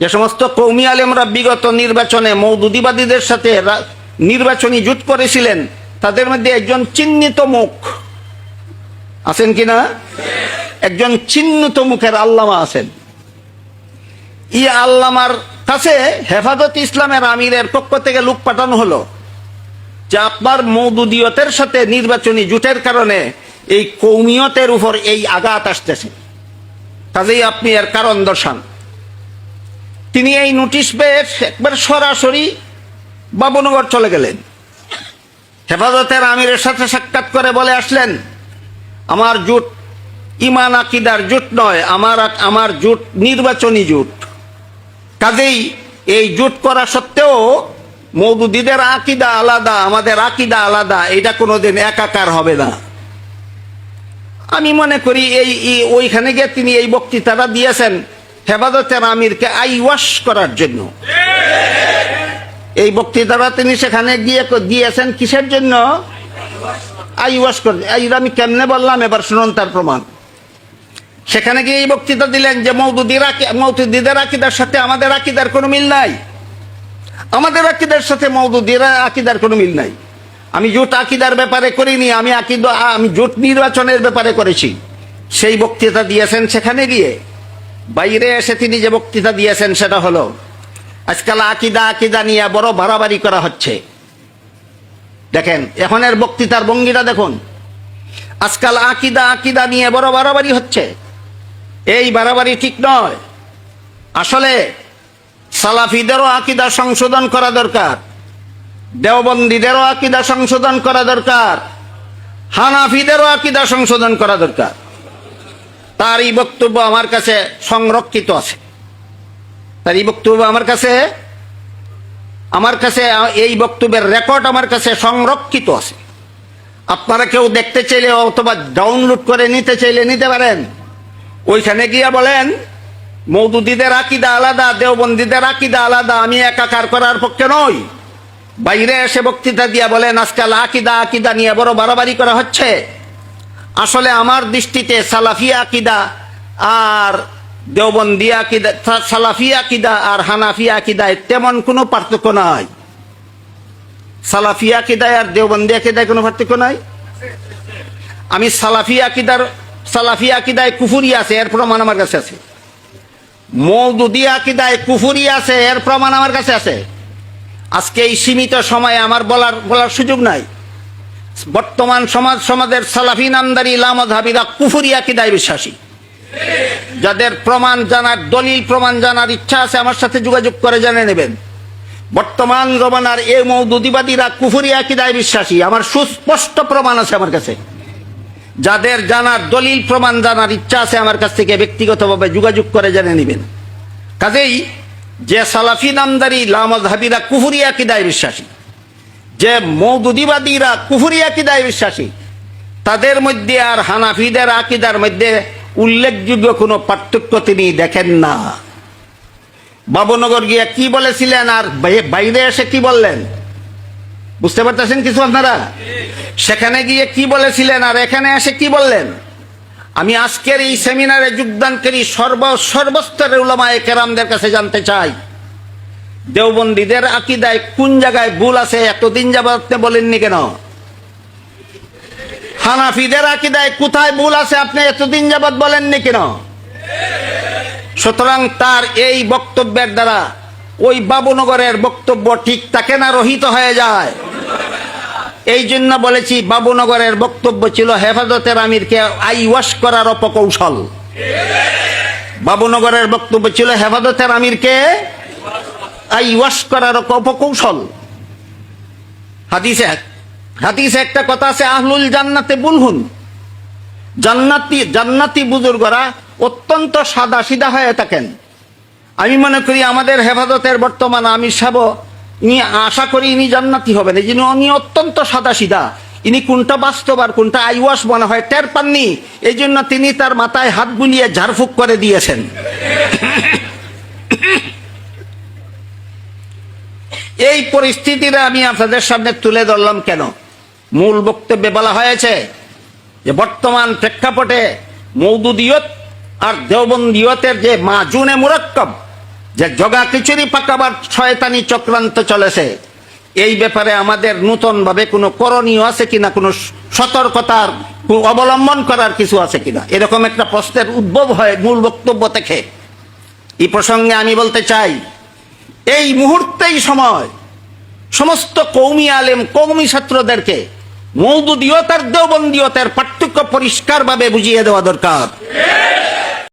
যে সমস্ত কৌমি আলেমরা বিগত নির্বাচনে মওদুদিবাদীদের সাথে নির্বাচনী জোট করেছিলেন, তাদের মধ্যে একজন চিহ্নিত মুখ আছেন কিনা? একজন চিহ্নিত মুখের আল্লামা আছেন। ই আল্লামার কাছে হেফাজত ইসলামের আমিরের পক্ষ থেকে লোক পাঠানো হলো যে আপনার মওদুদিয়তের সাথে নির্বাচনী জোটের কারণে এই কৌমিয়তের উপর এই আঘাত আসতেছে, কাজেই আপনি এর কারণ দর্শান। তিনি এই নোটিশ পেয়ে একবার সরাসরি বাবুনগর চলে গেলেন। হেফাজতের আমিরের সাথে সাক্ষাৎ করে বলে আসলেন, আমার জোট ইমান আকিদার জোট নয়, আমার জোট নির্বাচনী জোট। কাজেই এই জোট করা সত্ত্বেও মওদুদিদের আকিদা আলাদা, আমাদের আকিদা আলাদা, এটা কোনোদিন একাকার হবে না। আমি মনে করি ওইখানে গিয়ে তিনি এই বক্তৃতাটা দিয়েছেন হেফাজতের আমিরকে আইওয়াশ করার জন্য। এই বক্তৃতাটা তিনি সেখানে গিয়ে দিয়েছেন কিসের জন্য? আইওয়াশ করে। আমি কেমনে বললাম, এবার শুনুন তার প্রমাণ। সেখানে গিয়ে এই বক্তৃতা দিলেন যে মওদুদিদের আকিদার সাথে আমাদের আকিদার কোনো মিল নাই, আমাদের আকিদার সাথে মওদুদির আকিদার কোনো মিল নাই। আমি জোট আকিদার ব্যাপারে করিনি, আমি জোট নির্বাচনের ব্যাপারে করেছি। সেই বক্তৃতা দিয়েছেন। সেখানে গিয়ে বাইরে এসে তিনি যে বক্তৃতা দিয়েছেন সেটা হলো, আজকাল আকিদা নিয়ে বড় বাড়াবাড়ি করা হচ্ছে। দেখেন এখনের বক্তৃতার ভঙ্গিটা দেখুন। আজকাল আকিদা নিয়ে বড় বাড়াবাড়ি হচ্ছে। এই বাড়াবাড়ি ঠিক নয়। আসলে সালাফিদেরও আকিদা সংশোধন করা দরকার, দেওবন্দীদেরও আকিদা সংশোধন করা দরকার, হানাফিদেরও আকিদা সংশোধন করা দরকার। তার এই বক্তব্য আমার কাছে সংরক্ষিত আছে। তার এই বক্তব্য আমার কাছে এই বক্তব্যের রেকর্ড আমার কাছে সংরক্ষিত আছে। আপনারা কেউ দেখতে চাইলে অথবা ডাউনলোড করে নিতে চাইলে নিতে পারেন। ওইখানে গিয়ে বলেন মওদুদিদের আকিদা আলাদা, দেওবন্দীদের আকিদা আলাদা, আমি একাকার করার পক্ষে নই। বাইরে এসে বক্তৃতা দিয়া বলেন আজকাল আকিদা নিয়ে বড় বাড়াবাড়ি করা হচ্ছে। আসলে আমার দৃষ্টিতে সালাফি আকিদা আর দেওবন্দি আকিদা, সালাফি আকিদা আর হানাফি আকিদায় তেমন কোনো পার্থক্য নাই। সালাফি আকিদায় আর দেওবন্দি আকিদায় কোনো পার্থক্য নাই। আমি সালাফি আকিদায় কুফুরি আছে, এর প্রমাণ আমার কাছে আছে। মওদুদি আকিদায় কুফুরি আছে, এর প্রমাণ আমার কাছে আছে। আজকে এই সীমিত সময়ে আমার বলার সুযোগ নাই। বর্তমান সমাজের সালাফি নামদারি লামাযহাবীরা কুফুরি আকিদায় বিশ্বাসী। যাদের প্রমাণ জানার, দলিল প্রমাণ জানার ইচ্ছা আছে আমার সাথে যোগাযোগ করে জেনে নেবেন। বর্তমান জমানার এই মওদুদিবাদীরা কুফুরি আকিদায় বিশ্বাসী। আমার সুস্পষ্ট প্রমাণ আছে আমার কাছে। যাদের জানার, দলিল প্রমাণ জানার ইচ্ছা আছে আমার কাছ থেকে ব্যক্তিগতভাবে যোগাযোগ করে জেনে নেবেন। কাজেই যে সালাফি নামদারি লামাযহাবীরা কুফুরি আকিদায় বিশ্বাসী, যে মওদুদিবাদীরা কুফুরি আকিদায় বিশ্বাসী, তাদের মধ্যে আর হানাফিদের আকিদার মধ্যে উল্লেখযোগ্য কোনো পার্থক্য তিনি দেখেন না। বাবুনগর গিয়া কি বলেছিলেন আর বাইরে এসে কি বললেন বুঝতে পারতেছেন কিছু আপনারা? সেখানে গিয়ে কি বলেছিলেন আর এখানে এসে কি বললেন? আমি আজকের এই সেমিনারে যোগদানকারী সর্বস্তরের উলামায়ে কেরামদের কাছে জানতে চাই, দেওবন্দীদের আকিদায় কোন জায়গায় ভুল আছে এতদিন যাবত আপনি বলেননি কেন? হানাফিদের আকিদায় কোথায় ভুল আছে আপনি এতদিন যাবত বলেননি কেন? সুতরাং তার এই বক্তব্যের দ্বারা ওই বাবুনগরের বক্তব্য ঠিক থাকে না, রহিত হয়ে যায়। এই জন্য বলেছি বাবুনগরের বক্তব্য ছিল হেফাজতের আমিরকে আইওয়াশ করার অপকৌশল। বাবুনগরের বক্তব্য ছিল হেফাজতের আমিরকে আইওয়াশ করার অপকৌশল। হাদিসে একটা কথা আছে, আহলুল জান্নাতে বুলহুন, জান্নাতি বুজুর্গরা অত্যন্ত সাদা সিধা হয়ে থাকেন। আমি মনে করি আমাদের হেফাজতের বর্তমান আমির সাহেব, ইনি আশা করি ইনি জান্নাতি হবেন। এই জন্য উনি অত্যন্ত সাদা সিধা। ইনি কোনটা বাস্তব আর কোনটা আইওয়াশ মনে হয় টের পাননি। এই জন্য তিনি তার মাথায় হাত বুলিয়ে ঝাড়ফুঁক করে দিয়েছেন। এই পরিস্থিতিটা আমি আপনাদের সামনে তুলে ধরলাম কেন? মূল বক্তব্যে বলা হয়েছে যে বর্তমান প্রেক্ষাপটে মওদুদিয়ত আর দেওবন্দিয়তের যে মাজুনে মুরাক্কাব, যে জগা খিচুড়ি পাকাবার শয়তানি চক্রান্ত চলেছে, এই ব্যাপারে আমাদের নতুন ভাবে কোনো করণীয় আছে কিনা, কোনো সতর্কতার অবলম্বন করার কিছু আছে কিনা, এরকম একটা প্রশ্নের উদ্ভব হয় মূল বক্তব্য থেকে। এই প্রসঙ্গে আমি বলতে চাই, এই মুহূর্তেই সময় সমস্ত কওমি আলেম, কওমি ছাত্রদেরকে মওদুদিয়তার দেওবন্দিয়তার পার্থক্য পরিষ্কারভাবে বুঝিয়ে দেওয়া দরকার।